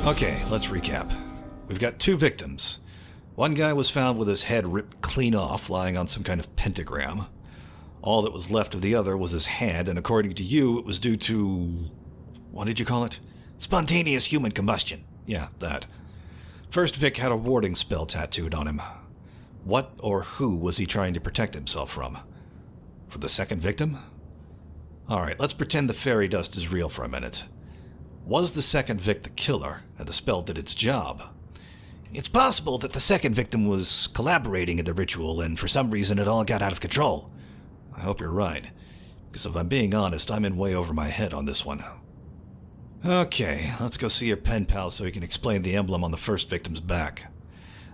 Okay, let's recap. We've got 2 victims. One guy was found with his head ripped clean off, lying on some kind of pentagram. All that was left of the other was his hand, and according to you, it was due to... what did you call it? Spontaneous human combustion. Yeah, that. First Vic had a warding spell tattooed on him. What or who was he trying to protect himself from? For the second victim? Alright, let's pretend the fairy dust is real for a minute. Was the second Vic the killer, and the spell did its job? It's possible that the second victim was collaborating in the ritual, and for some reason it all got out of control. I hope you're right, because if I'm being honest, I'm in way over my head on this one. Okay, let's go see your pen pal so he can explain the emblem on the first victim's back.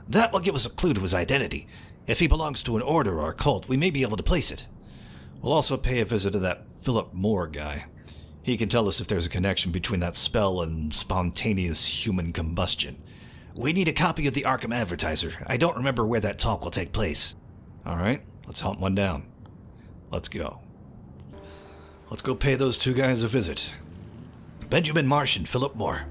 That will give us a clue to his identity. If he belongs to an order or a cult, we may be able to place it. We'll also pay a visit to that Philip Moore guy. He can tell us if there's a connection between that spell and spontaneous human combustion. We need a copy of the Arkham Advertiser. I don't remember where that talk will take place. Alright, let's hunt one down. Let's go. Let's go pay those 2 guys a visit. Benjamin Marsh and Philip Moore.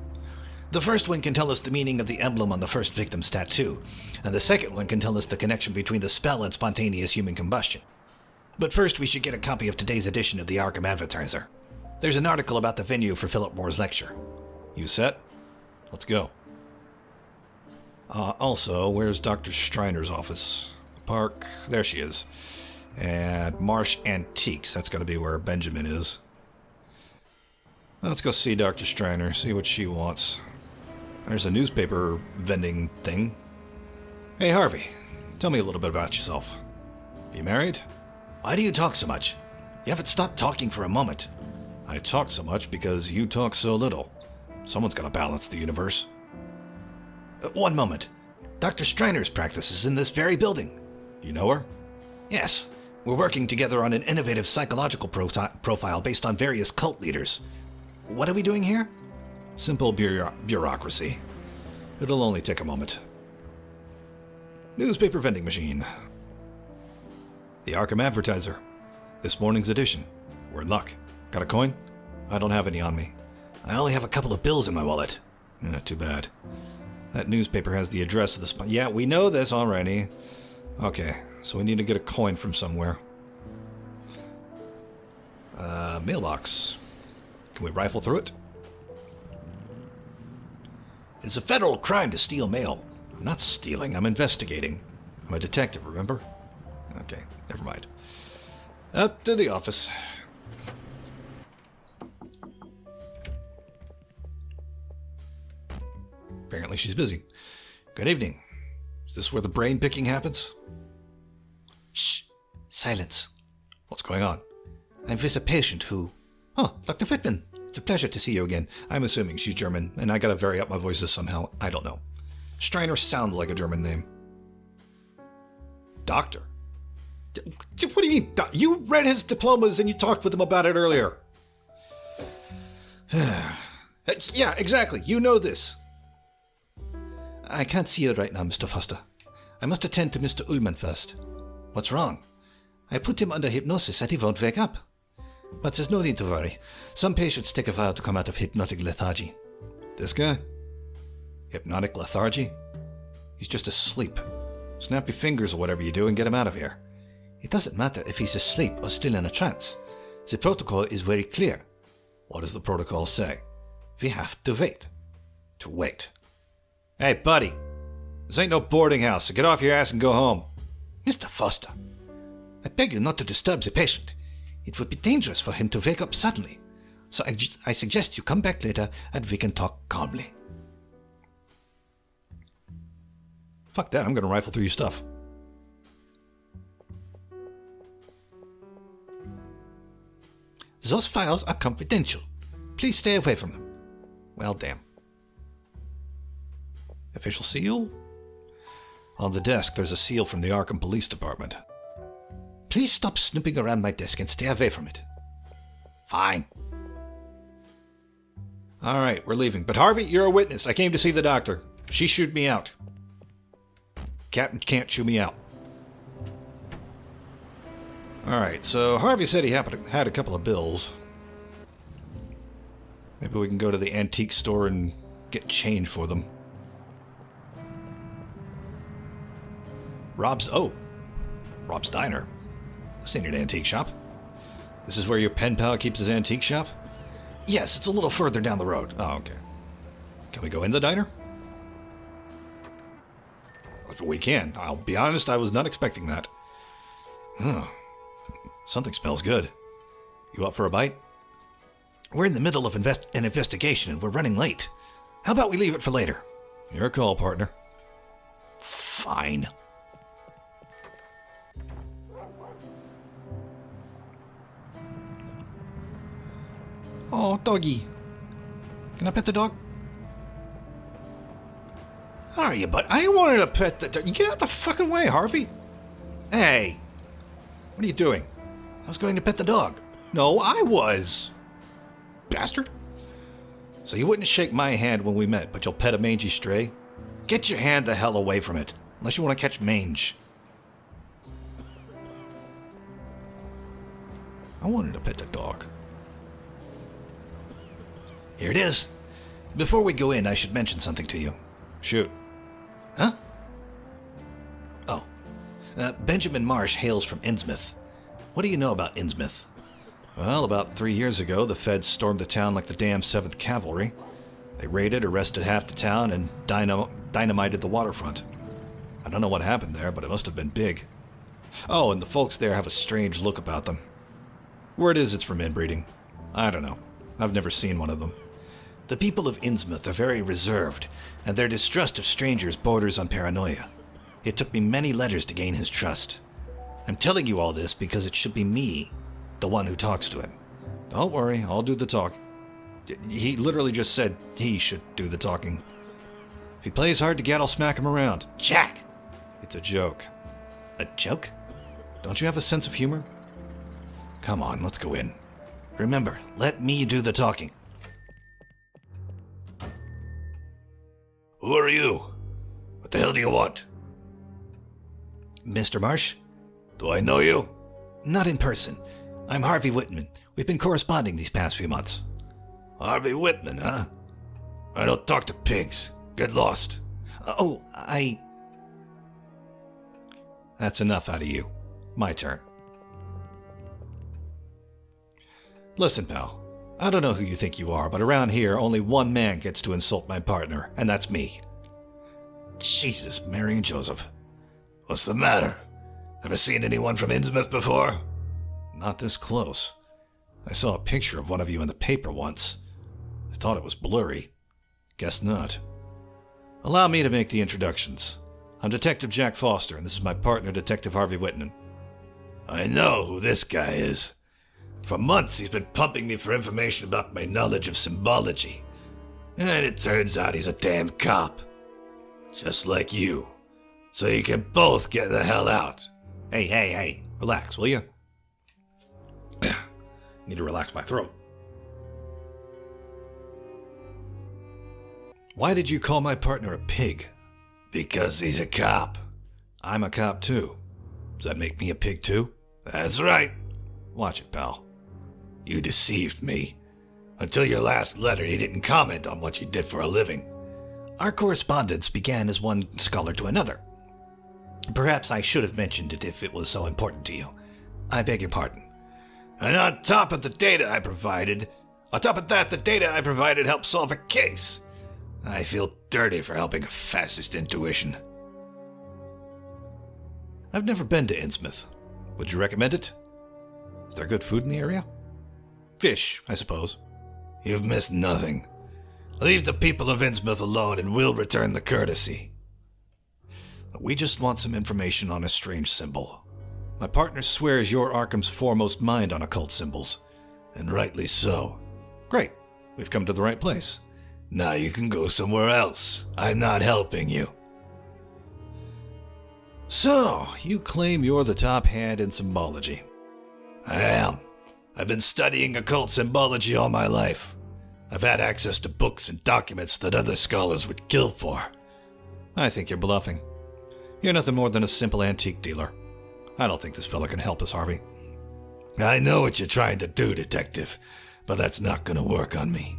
The first one can tell us the meaning of the emblem on the first victim's tattoo, and the second one can tell us the connection between the spell and spontaneous human combustion. But first we should get a copy of today's edition of the Arkham Advertiser. There's an article about the venue for Philip Moore's lecture. You set? Let's go. Also, where's Dr. Striner's office? The park? There she is. And Marsh Antiques. That's got to be where Benjamin is. Let's go see Dr. Striner, see what she wants. There's a newspaper vending thing. Hey, Harvey. Tell me a little bit about yourself. You married? Why do you talk so much? You haven't stopped talking for a moment. I talk so much because you talk so little. Someone's got to balance the universe. One moment. Dr. Striner's practice is in this very building. You know her? Yes. We're working together on an innovative psychological profile based on various cult leaders. What are we doing here? Simple bureaucracy. It'll only take a moment. Newspaper vending machine. The Arkham Advertiser. This morning's edition. We're in luck. Got a coin? I don't have any on me. I only have a couple of bills in my wallet. Too bad. That newspaper has the address of the spot. Yeah, we know this already. Okay, so we need to get a coin from somewhere. Mailbox. Can we rifle through it? It's a federal crime to steal mail. I'm not stealing, I'm investigating. I'm a detective, remember? Okay, never mind. Up to the office. Apparently she's busy. Good evening. Is this where the brain picking happens? Shh! Silence. What's going on? I'm with a patient who... Oh, Dr. Whitman. It's a pleasure to see you again. I'm assuming she's German, and I gotta vary up my voices somehow. I don't know. Striner sounds like a German name. Doctor? What do you mean? You read his diplomas and you talked with him about it earlier. Yeah, exactly. You know this. I can't see you right now, Mr. Foster. I must attend to Mr. Ullman first. What's wrong? I put him under hypnosis and he won't wake up. But there's no need to worry. Some patients take a while to come out of hypnotic lethargy. This guy? Hypnotic lethargy? He's just asleep. Snap your fingers or whatever you do and get him out of here. It doesn't matter if he's asleep or still in a trance. The protocol is very clear. What does the protocol say? We have to wait. To wait. Hey, buddy. This ain't no boarding house, so get off your ass and go home. Mr. Foster, I beg you not to disturb the patient. It would be dangerous for him to wake up suddenly. So I suggest you come back later and we can talk calmly. Fuck that, I'm gonna rifle through your stuff. Those files are confidential. Please stay away from them. Well, damn. Official seal? On the desk, there's a seal from the Arkham Police Department. Please stop snooping around my desk and stay away from it. Fine. Alright, we're leaving. But Harvey, you're a witness. I came to see the doctor. She shooed me out. Captain can't chew me out. Alright, so Harvey said he had a couple of bills. Maybe we can go to the antique store and get change for them. Rob's Diner. This ain't an antique shop. This is where your pen pal keeps his antique shop? Yes, it's a little further down the road. Oh, okay. Can we go in the diner? We can. I'll be honest, I was not expecting that. Something smells good. You up for a bite? We're in the middle of an investigation and we're running late. How about we leave it for later? Your call, partner. Fine. Oh, doggy. Can I pet the dog? How are you, bud? I wanted to pet the dog. You get out the fucking way, Harvey. Hey. What are you doing? I was going to pet the dog. No, I was. Bastard. So you wouldn't shake my hand when we met, but you'll pet a mangy stray? Get your hand the hell away from it, unless you want to catch mange. I wanted to pet the dog. Here it is. Before we go in, I should mention something to you. Shoot. Huh? Oh. Benjamin Marsh hails from Innsmouth. What do you know about Innsmouth? Well, about 3 years ago, the feds stormed the town like the damn 7th Cavalry. They raided, arrested half the town, and dynamited the waterfront. I don't know what happened there, but it must have been big. Oh, and the folks there have a strange look about them. Word is it's from inbreeding. I don't know. I've never seen one of them. The people of Innsmouth are very reserved, and their distrust of strangers borders on paranoia. It took me many letters to gain his trust. I'm telling you all this because it should be me, the one who talks to him. Don't worry, I'll do the talk. He literally just said he should do the talking. If he plays hard to get, I'll smack him around. Jack! It's a joke. A joke? Don't you have a sense of humor? Come on, let's go in. Remember, let me do the talking. Who are you? What the hell do you want? Mr. Marsh? Do I know you? Not in person. I'm Harvey Whitman. We've been corresponding these past few months. Harvey Whitman, huh? I don't talk to pigs. Get lost. That's enough out of you. My turn. Listen, pal. I don't know who you think you are, but around here, only one man gets to insult my partner, and that's me. Jesus, Mary and Joseph. What's the matter? Ever seen anyone from Innsmouth before? Not this close. I saw a picture of one of you in the paper once. I thought it was blurry. Guess not. Allow me to make the introductions. I'm Detective Jack Foster, and this is my partner, Detective Harvey Whitman. I know who this guy is. For months, he's been pumping me for information about my knowledge of symbology. And it turns out he's a damn cop. Just like you. So you can both get the hell out. Hey. Relax, will you? Need to relax my throat. Why did you call my partner a pig? Because he's a cop. I'm a cop too. Does that make me a pig too? That's right. Watch it, pal. You deceived me. Until your last letter, you didn't comment on what you did for a living. Our correspondence began as one scholar to another. Perhaps I should have mentioned it if it was so important to you. I beg your pardon. And on top of that, the data I provided helped solve a case. I feel dirty for helping a fascist intuition. I've never been to Innsmouth. Would you recommend it? Is there good food in the area? Fish, I suppose. You've missed nothing. Leave the people of Innsmouth alone and we'll return the courtesy. We just want some information on a strange symbol. My partner swears you're Arkham's foremost mind on occult symbols. And rightly so. Great. We've come to the right place. Now you can go somewhere else. I'm not helping you. So, you claim you're the top hand in symbology. I am. I've been studying occult symbology all my life. I've had access to books and documents that other scholars would kill for. I think you're bluffing. You're nothing more than a simple antique dealer. I don't think this fella can help us, Harvey. I know what you're trying to do, Detective, but that's not going to work on me.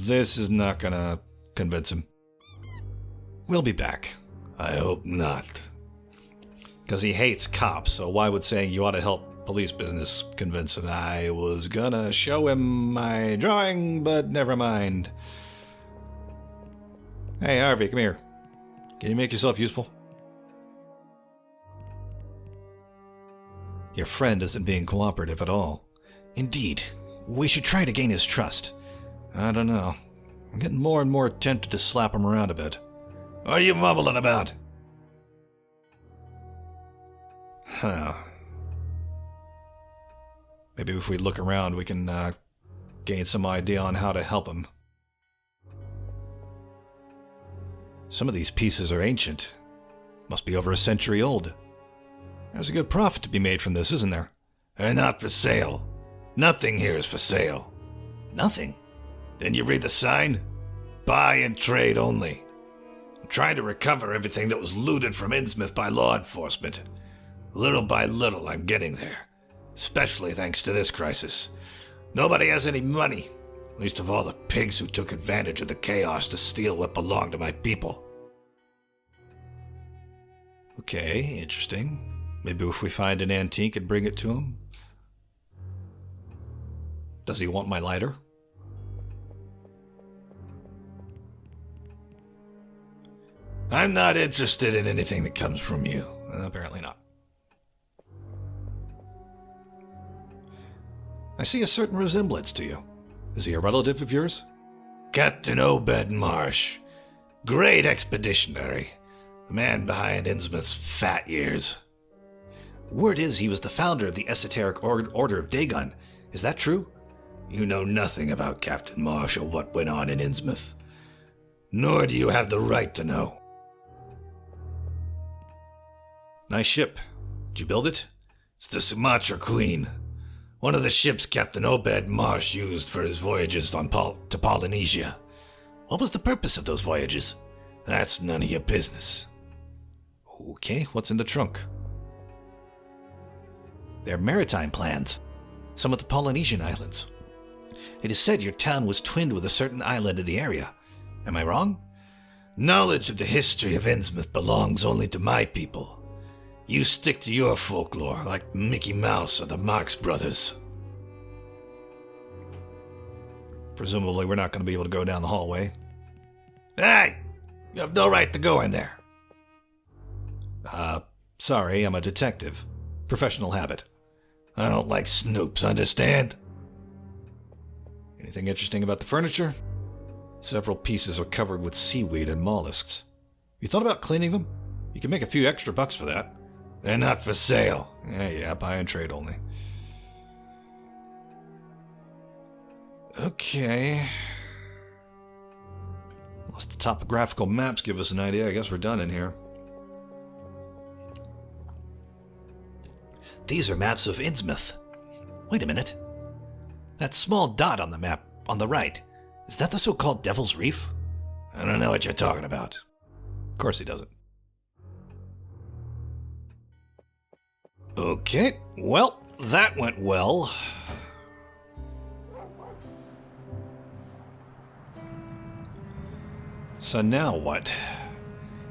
This is not gonna convince him. We'll be back. I hope not. Because he hates cops, so why would saying you ought to help police business convince him? I was gonna show him my drawing, but never mind. Hey, Harvey, come here. Can you make yourself useful? Your friend isn't being cooperative at all. Indeed, we should try to gain his trust. I don't know. I'm getting more and more tempted to slap him around a bit. What are you mumbling about? Huh. Maybe if we look around, we can gain some idea on how to help him. Some of these pieces are ancient. Must be over a century old. There's a good profit to be made from this, isn't there? They're not for sale. Nothing here is for sale. Nothing? Didn't you read the sign? Buy and trade only. I'm trying to recover everything that was looted from Innsmouth by law enforcement. Little by little, I'm getting there. Especially thanks to this crisis. Nobody has any money. Least of all the pigs who took advantage of the chaos to steal what belonged to my people. Okay, interesting. Maybe if we find an antique and bring it to him. Does he want my lighter? I'm not interested in anything that comes from you. Apparently not. I see a certain resemblance to you. Is he a relative of yours? Captain Obed Marsh. Great expeditionary. The man behind Innsmouth's fat years. Word is he was the founder of the esoteric Order of Dagon. Is that true? You know nothing about Captain Marsh or what went on in Innsmouth. Nor do you have the right to know. Nice ship. Did you build it? It's the Sumatra Queen. One of the ships Captain Obed Marsh used for his voyages to Polynesia. What was the purpose of those voyages? That's none of your business. Okay, what's in the trunk? They're maritime plans. Some of the Polynesian islands. It is said your town was twinned with a certain island in the area. Am I wrong? Knowledge of the history of Innsmouth belongs only to my people. You stick to your folklore like Mickey Mouse or the Marx Brothers. Presumably we're not going to be able to go down the hallway. Hey! You have no right to go in there. Sorry, I'm a detective. Professional habit. I don't like snoops, understand? Anything interesting about the furniture? Several pieces are covered with seaweed and mollusks. You thought about cleaning them? You can make a few extra bucks for that. They're not for sale. Yeah, buy and trade only. Okay. Unless the topographical maps give us an idea, I guess we're done in here. These are maps of Innsmouth. Wait a minute. That small dot on the map on the right, is that the so-called Devil's Reef? I don't know what you're talking about. Of course he doesn't. Okay, well, that went well. So now what?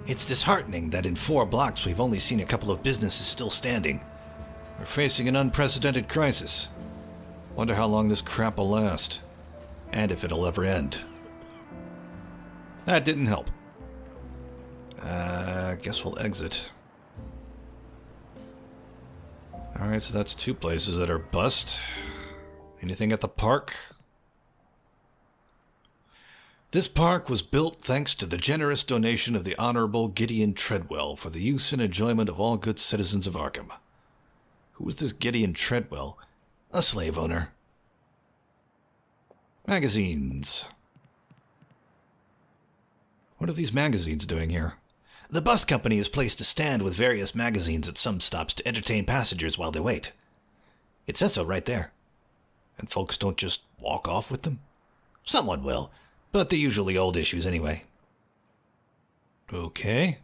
It's disheartening that in 4 blocks we've only seen a couple of businesses still standing. We're facing an unprecedented crisis. Wonder how long this crap will last. And if it'll ever end. That didn't help. Guess we'll exit. Alright, so that's 2 places that are bust. Anything at the park? This park was built thanks to the generous donation of the Honorable Gideon Treadwell for the use and enjoyment of all good citizens of Arkham. Who was this Gideon Treadwell? A slave owner. Magazines. What are these magazines doing here? The bus company has placed a stand with various magazines at some stops to entertain passengers while they wait. It says so right there. And folks don't just walk off with them? Someone will, but they're usually old issues anyway. Okay.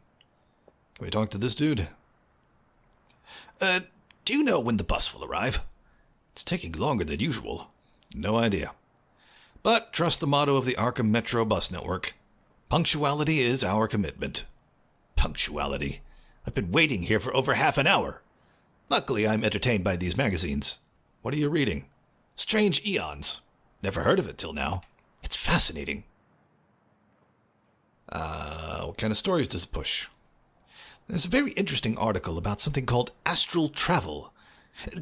Can we talk to this dude? Do you know when the bus will arrive? It's taking longer than usual. No idea. But trust the motto of the Arkham Metro bus network. Punctuality is our commitment. Punctuality? I've been waiting here for over half an hour. Luckily, I'm entertained by these magazines. What are you reading? Strange Eons. Never heard of it till now. It's fascinating. What kind of stories does it push? There's a very interesting article about something called astral travel.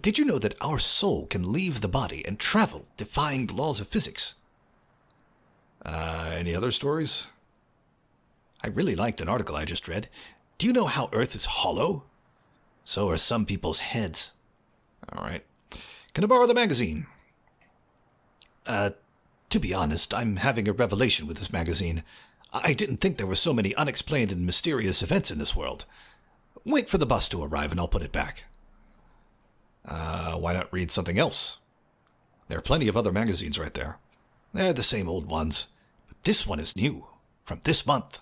Did you know that our soul can leave the body and travel, defying the laws of physics? Any other stories? I really liked an article I just read. Do you know how Earth is hollow? So are some people's heads. All right. Can I borrow the magazine? To be honest, I'm having a revelation with this magazine. I didn't think there were so many unexplained and mysterious events in this world. Wait for the bus to arrive and I'll put it back. Why not read something else? There are plenty of other magazines right there. They're the same old ones. But this one is new, from this month.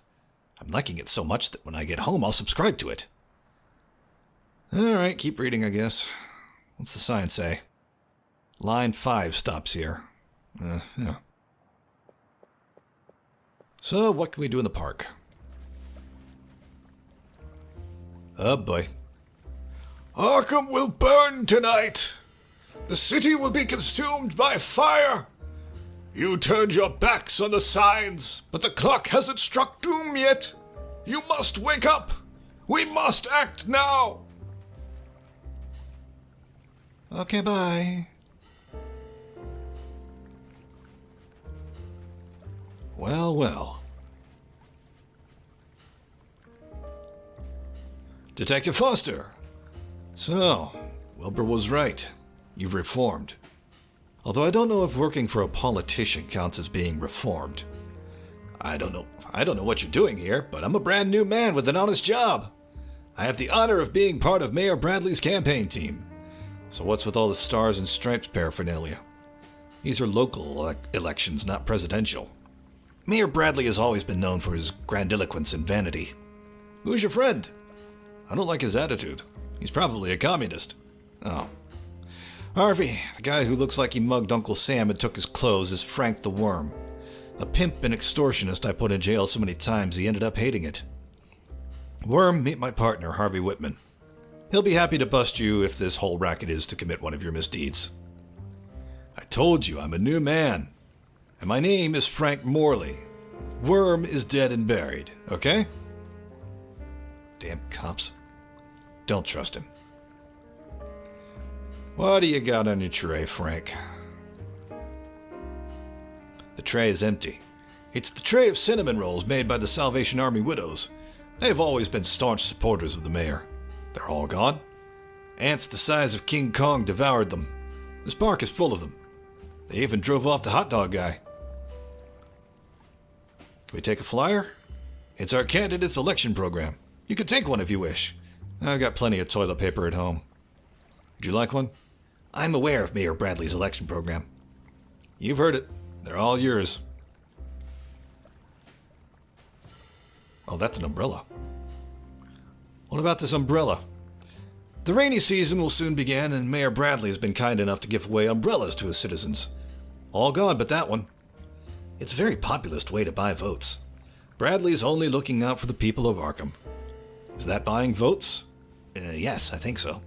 I'm liking it so much that when I get home, I'll subscribe to it. All right, keep reading, I guess. What's the sign say? Line 5 stops here. Yeah. So, what can we do in the park? Oh boy. Arkham will burn tonight. The city will be consumed by fire. You turned your backs on the signs, but the clock hasn't struck doom yet. You must wake up. We must act now. Okay, bye. Well, well. Detective Foster. So, Wilbur was right. You've reformed. Although I don't know if working for a politician counts as being reformed. I don't know what you're doing here, but I'm a brand new man with an honest job. I have the honor of being part of Mayor Bradley's campaign team. So what's with all the stars and stripes paraphernalia? These are local elections, not presidential. Mayor Bradley has always been known for his grandiloquence and vanity. Who's your friend? I don't like his attitude. He's probably a communist. Oh. Harvey, the guy who looks like he mugged Uncle Sam and took his clothes, is Frank the Worm. A pimp and extortionist I put in jail so many times he ended up hating it. Worm, meet my partner, Harvey Whitman. He'll be happy to bust you if this whole racket is to commit one of your misdeeds. I told you I'm a new man. And my name is Frank Morley. Worm is dead and buried, okay? Damn cops. Don't trust him. What do you got on your tray, Frank? The tray is empty. It's the tray of cinnamon rolls made by the Salvation Army widows. They've always been staunch supporters of the mayor. They're all gone. Ants the size of King Kong devoured them. This park is full of them. They even drove off the hot dog guy. Can we take a flyer? It's our candidate's election program. You can take one if you wish. I've got plenty of toilet paper at home. Would you like one? I'm aware of Mayor Bradley's election program. You've heard it. They're all yours. Oh, that's an umbrella. What about this umbrella? The rainy season will soon begin, and Mayor Bradley has been kind enough to give away umbrellas to his citizens. All gone but that one. It's a very populist way to buy votes. Bradley's only looking out for the people of Arkham. Is that buying votes? Yes, I think so.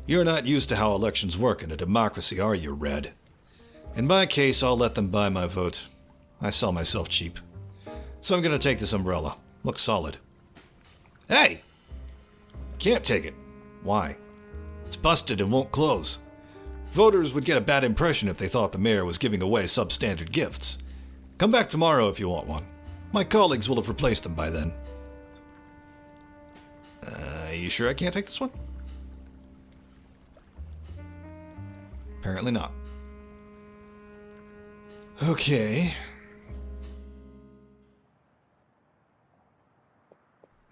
You're not used to how elections work in a democracy, are you, Red? In my case, I'll let them buy my vote. I sell myself cheap. So I'm going to take this umbrella. Looks solid. Hey! I can't take it. Why? It's busted and won't close. Voters would get a bad impression if they thought the mayor was giving away substandard gifts. Come back tomorrow if you want one. My colleagues will have replaced them by then. You sure I can't take this one? Apparently not. Okay.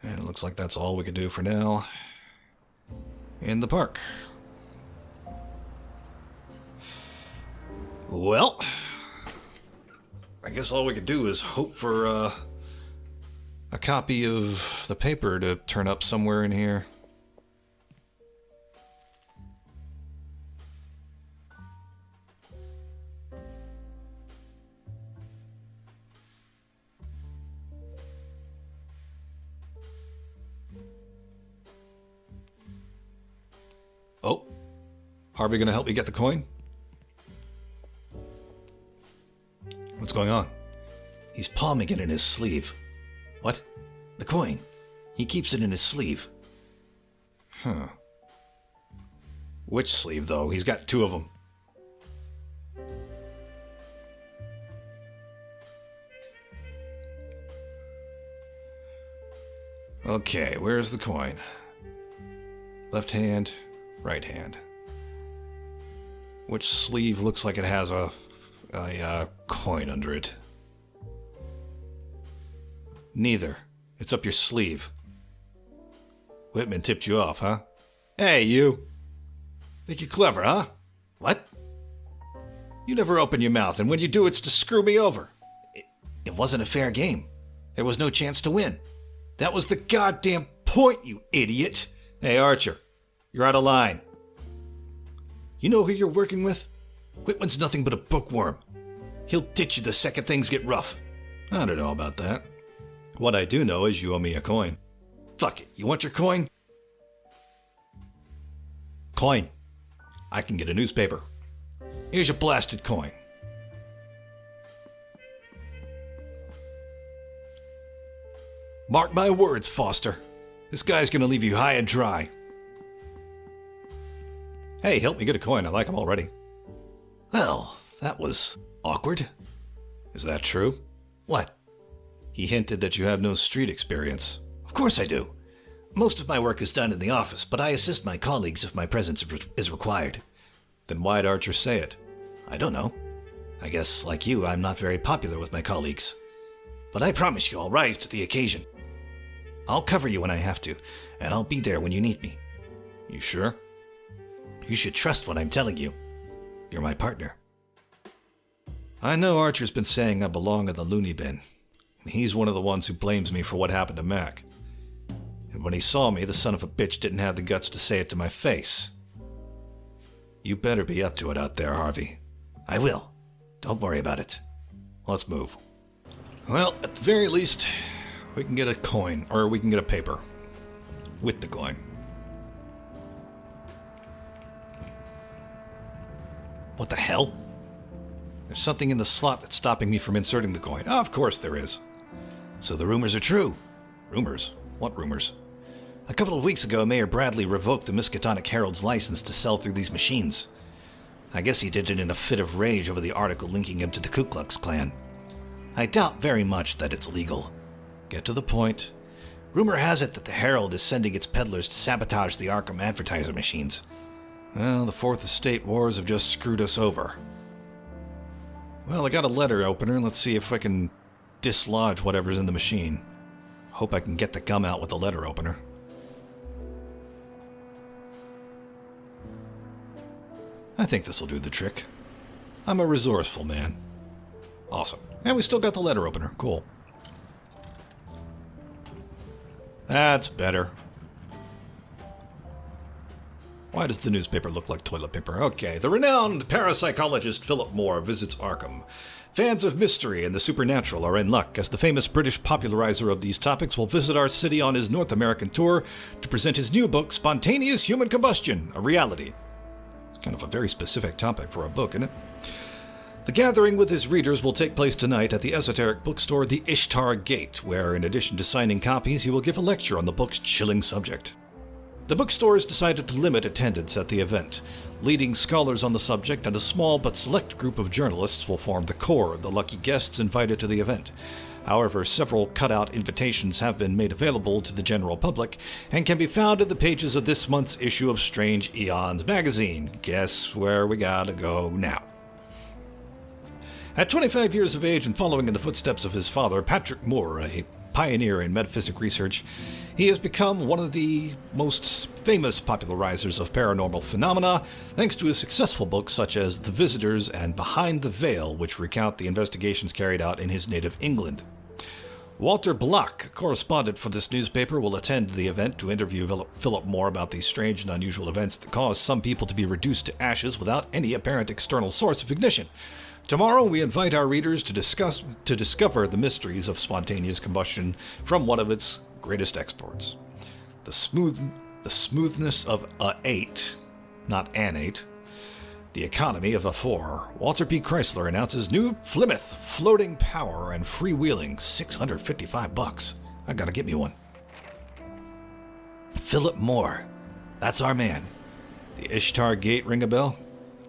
And it looks like that's all we can do for now in the park. Well, I guess all we could do is hope for a copy of the paper to turn up somewhere in here. Harvey gonna help me get the coin? What's going on? He's palming it in his sleeve. What? The coin. He keeps it in his sleeve. Huh. Which sleeve, though? He's got two of them. Okay, where's the coin? Left hand, right hand. Which sleeve looks like it has a coin under it? Neither. It's up your sleeve. Whitman tipped you off, huh? Hey, you! Think you're clever, huh? What? You never open your mouth, and when you do, it's to screw me over. It wasn't a fair game. There was no chance to win. That was the goddamn point, you idiot! Hey, Archer, you're out of line. You know who you're working with? Whitman's nothing but a bookworm. He'll ditch you the second things get rough. I don't know about that. What I do know is you owe me a coin. Fuck it. You want your coin? Coin. I can get a newspaper. Here's your blasted coin. Mark my words, Foster. This guy's gonna leave you high and dry. Hey, help me get a coin. I like him already. Well, that was awkward. Is that true? What? He hinted that you have no street experience. Of course I do. Most of my work is done in the office, but I assist my colleagues if my presence is required. Then why'd Archer say it? I don't know. I guess, like you, I'm not very popular with my colleagues. But I promise you I'll rise to the occasion. I'll cover you when I have to, and I'll be there when you need me. You sure? You should trust what I'm telling you. You're my partner. I know Archer's been saying I belong in the loony bin. He's one of the ones who blames me for what happened to Mac. And when he saw me, the son of a bitch didn't have the guts to say it to my face. You better be up to it out there, Harvey. I will. Don't worry about it. Let's move. Well, at the very least, we can get a coin, or we can get a paper. With the coin. What the hell? There's something in the slot that's stopping me from inserting the coin. Oh, of course there is. So the rumors are true. Rumors? What rumors? A couple of weeks ago, Mayor Bradley revoked the Miskatonic Herald's license to sell through these machines. I guess he did it in a fit of rage over the article linking him to the Ku Klux Klan. I doubt very much that it's legal. Get to the point. Rumor has it that the Herald is sending its peddlers to sabotage the Arkham advertiser machines. Well, the Fourth Estate Wars have just screwed us over. Well, I got a letter opener. Let's see if I can dislodge whatever's in the machine. Hope I can get the gum out with the letter opener. I think this'll do the trick. I'm a resourceful man. Awesome. And we still got the letter opener. Cool. That's better. Why does the newspaper look like toilet paper? Okay, the renowned parapsychologist Philip Moore visits Arkham. Fans of mystery and the supernatural are in luck, as the famous British popularizer of these topics will visit our city on his North American tour to present his new book, Spontaneous Human Combustion, a Reality. It's kind of a very specific topic for a book, isn't it? The gathering with his readers will take place tonight at the esoteric bookstore The Ishtar Gate, where, in addition to signing copies, he will give a lecture on the book's chilling subject. The bookstore has decided to limit attendance at the event. Leading scholars on the subject and a small but select group of journalists will form the core of the lucky guests invited to the event. However, several cutout invitations have been made available to the general public and can be found in the pages of this month's issue of Strange Eons magazine. Guess where we gotta go now. At 25 years of age and following in the footsteps of his father, Patrick Moore, a pioneer in metaphysic research, he has become one of the most famous popularizers of paranormal phenomena, thanks to his successful books such as The Visitors and Behind the Veil, which recount the investigations carried out in his native England. Walter Block, a correspondent for this newspaper, will attend the event to interview Philip Moore about these strange and unusual events that cause some people to be reduced to ashes without any apparent external source of ignition. Tomorrow, we invite our readers to discover the mysteries of spontaneous combustion from one of its greatest exports. The smoothness of a 8, not an 8, The economy of a 4. Walter P. Chrysler announces new Plymouth floating power and freewheeling, $655. I gotta get me one. Philip Moore. That's our man. The Ishtar Gate ring a bell?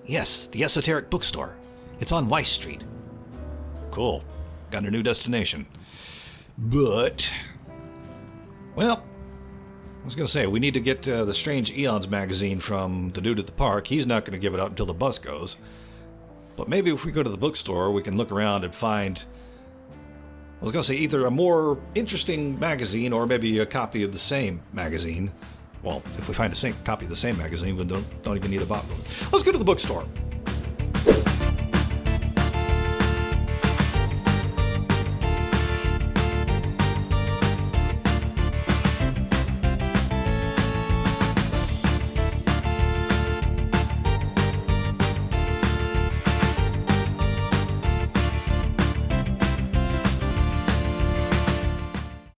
Yes, the esoteric bookstore. It's on Weiss Street. Cool. Got a new destination. But, well, I was going to say, we need to get the Strange Eons magazine from the dude at the park. He's not going to give it up until the bus goes. But maybe if we go to the bookstore, we can look around and find, I was going to say, either a more interesting magazine or maybe a copy of the same magazine. Well, if we find a copy of the same magazine, we don't even need a bottle. Let's go to the bookstore.